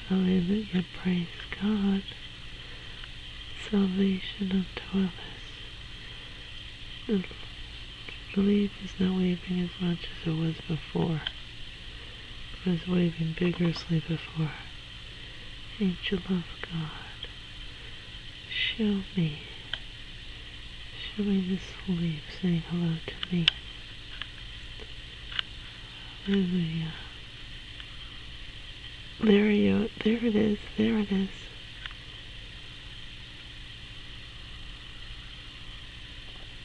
Hallelujah, praise God. Salvation unto others. The leaf is not waving as much as it was before. It was waving vigorously before. Angel of God, show me this leaf saying hello to me. Hallelujah. There it is, there it is.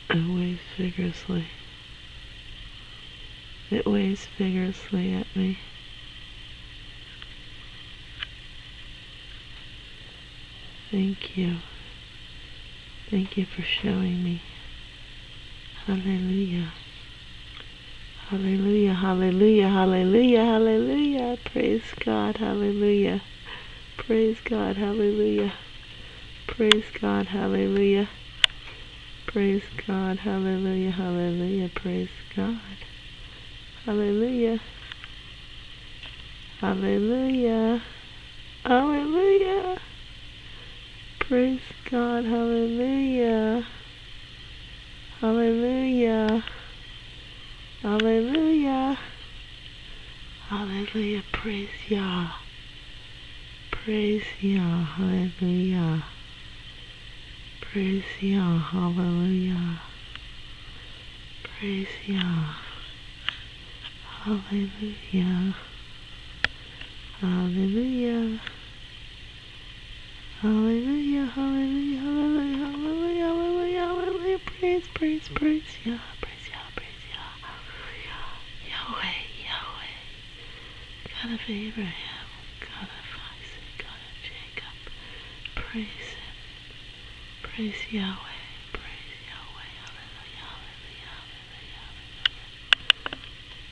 It waves vigorously. It waves vigorously at me. Thank you. Thank you for showing me. Hallelujah. Hallelujah, hallelujah, hallelujah, hallelujah. Praise God, hallelujah. Praise God, hallelujah. Praise God, hallelujah. Praise God, hallelujah, hallelujah. Praise God. Hallelujah. Hallelujah. Hallelujah. Praise God, hallelujah. Hallelujah. Hallelujah. Hallelujah. Praise Yah. Praise Yah. Hallelujah. Praise Yah. Hallelujah. Praise Yah. Hallelujah. Hallelujah. Hallelujah. Hallelujah. Hallelujah. Hallelujah. Hallelujah. Hallelujah. Praise, praise, praise Yah. Praise Yah. Praise Yah. Hallelujah. Yahweh. Yahweh. God of Abraham. God of Isaac. God of Jacob. Praise Him. Praise Yahweh.